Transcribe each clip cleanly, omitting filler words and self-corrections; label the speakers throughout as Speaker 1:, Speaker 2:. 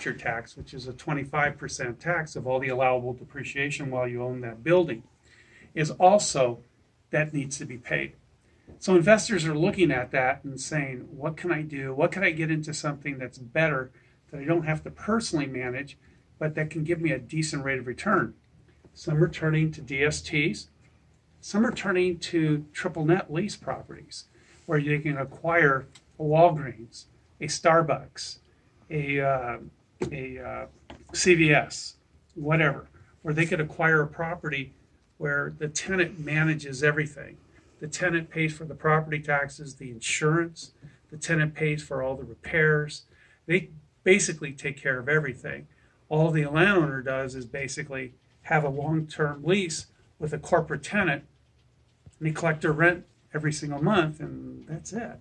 Speaker 1: capture tax, which is a 25% tax of all the allowable depreciation while you own that building, is also that needs to be paid. So investors are looking at that and saying, what can I do? What can I get into something that's better, that I don't have to personally manage, but that can give me a decent rate of return? Some are turning to DSTs. Some are turning to triple net lease properties, where you can acquire a Walgreens, a Starbucks, a CVS, whatever, where they could acquire a property where the tenant manages everything. The tenant pays for the property taxes, the insurance, the tenant pays for all the repairs. They basically take care of everything. All the landowner does is basically have a long-term lease with a corporate tenant, and they collect their rent every single month, and that's it.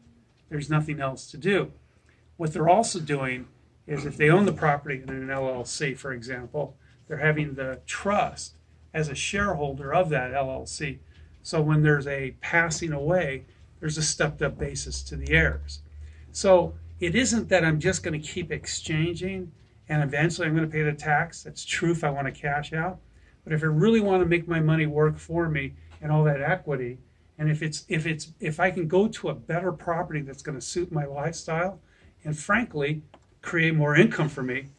Speaker 1: There's nothing else to do. What they're also doing is, if they own the property in an LLC, for example, they're having the trust as a shareholder of that LLC. So when there's a passing away, there's a stepped-up basis to the heirs. So it isn't that I'm just going to keep exchanging and eventually I'm going to pay the tax. That's true if I want to cash out. But if I really want to make my money work for me and all that equity, and if I can go to a better property that's going to suit my lifestyle and frankly create more income for me.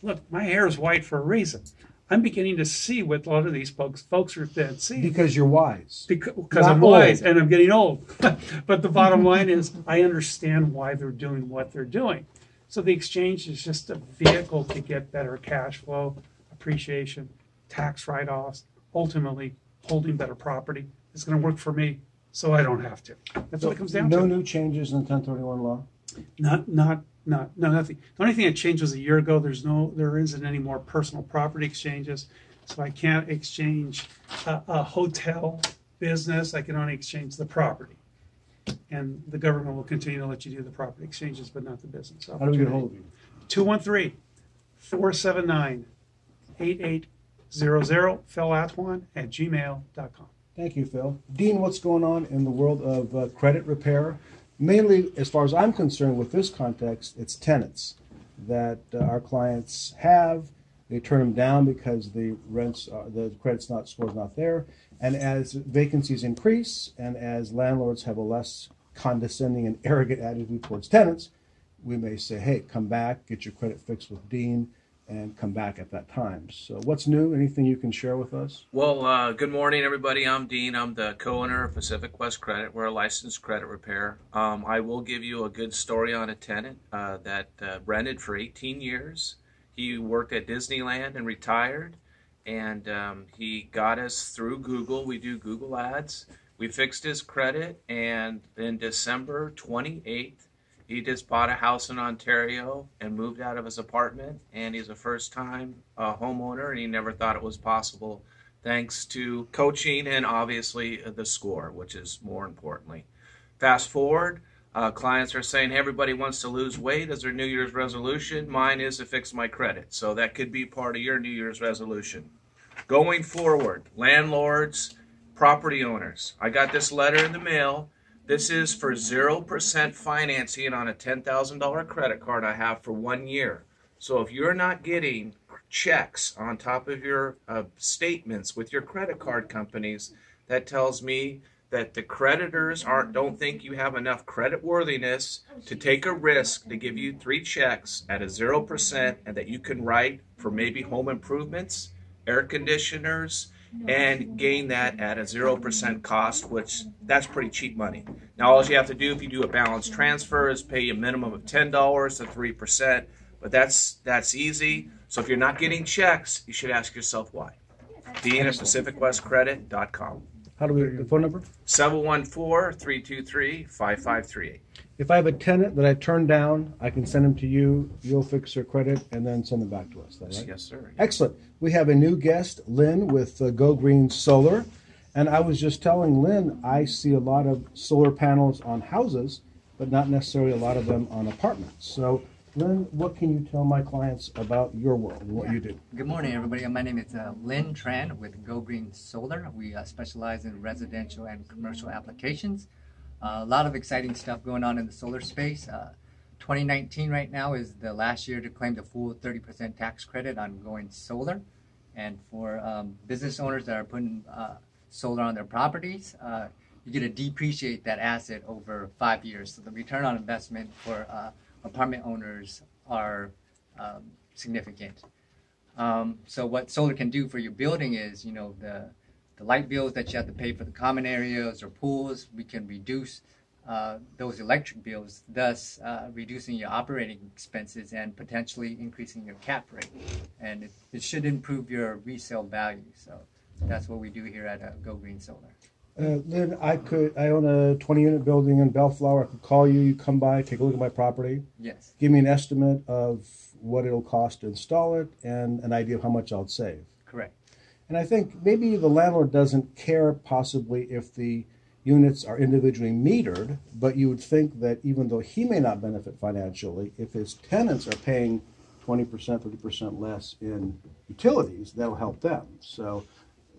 Speaker 1: Look, my hair is white for a reason. I'm beginning to see what a lot of these folks are then seeing.
Speaker 2: Because you're wise.
Speaker 1: Because I'm wise and I'm getting old. But the bottom line is I understand why they're doing what they're doing. So the exchange is just a vehicle to get better cash flow, appreciation, tax write-offs, ultimately holding better property. It's going to work for me, so I don't have to. That's what it comes down to.
Speaker 2: No new changes in 1031 law?
Speaker 1: No, nothing. The only thing that changed was a year ago. There isn't any more personal property exchanges, so I can't exchange a hotel business. I can only exchange the property, and the government will continue to let you do the property exchanges, but not the business.
Speaker 2: How do we get a hold of you?
Speaker 1: 213-479-8800. Phil Atwan at gmail.com.
Speaker 2: Thank you, Phil. Dean, what's going on in the world of credit repair? Mainly, as far as I'm concerned with this context, it's tenants that our clients have. They turn them down because the credit score's not there. And as vacancies increase and as landlords have a less condescending and arrogant attitude towards tenants, we may say, hey, come back, get your credit fixed with Dean, and come back at that time. So what's new? Anything you can share with us?
Speaker 3: Well, good morning, everybody. I'm Dean. I'm the co-owner of Pacific West Credit. We're a licensed credit repair. I will give you a good story on a tenant that rented for 18 years. He worked at Disneyland and retired, and he got us through Google. We do Google ads. We fixed his credit, and in December 28th, he just bought a house in Ontario and moved out of his apartment, and he's a first-time homeowner, and he never thought it was possible thanks to coaching and obviously the score, which is more importantly. Fast forward, clients are saying, hey, everybody wants to lose weight as their New Year's resolution. Mine is to fix my credit, so that could be part of your New Year's resolution. Going forward, landlords, property owners, I got this letter in the mail. This is for 0% financing on a $10,000 credit card I have for 1 year. So if you're not getting checks on top of your statements with your credit card companies, that tells me that the creditors don't think you have enough credit worthiness to take a risk to give you 3 checks at a 0% and that you can write for maybe home improvements, air conditioners, and gain that at a 0% cost, which that's pretty cheap money. Now, all you have to do if you do a balance transfer is pay a minimum of $10 to 3%, but that's easy. So if you're not getting checks, you should ask yourself why. Dean at PacificWestCredit.com.
Speaker 2: How do we, the phone number?
Speaker 3: 714-323-5538.
Speaker 2: If I have a tenant that I turn down, I can send them to you, you'll fix their credit, and then send them back to us. Is that right?
Speaker 3: Yes, sir.
Speaker 2: Excellent. We have a new guest, Lynn, with Go Green Solar. And I was just telling Lynn, I see a lot of solar panels on houses, but not necessarily a lot of them on apartments. So, Lynn, what can you tell my clients about your world and what you do?
Speaker 4: Good morning, everybody. My name is Lynn Tran with Go Green Solar. We specialize in residential and commercial applications. A lot of exciting stuff going on in the solar space. 2019 right now is the last year to claim the full 30% tax credit on going solar. And for business owners that are putting solar on their properties, you get to depreciate that asset over 5 years. So the return on investment for apartment owners are significant. So what solar can do for your building is, the light bills that you have to pay for the common areas or pools, we can reduce those electric bills, thus reducing your operating expenses and potentially increasing your cap rate. And it should improve your resale value. So that's what we do here at Go Green Solar.
Speaker 2: Lynn, I own a 20-unit building in Bellflower. I could call you, you come by, take a look at my property.
Speaker 4: Yes.
Speaker 2: Give me an estimate of what it'll cost to install it and an idea of how much I'll save.
Speaker 4: Correct.
Speaker 2: And I think maybe the landlord doesn't care possibly if the units are individually metered, but you would think that even though he may not benefit financially, if his tenants are paying 20%, 30% less in utilities, that'll help them. So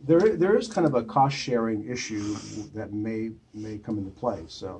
Speaker 2: there is kind of a cost-sharing issue that may come into play. So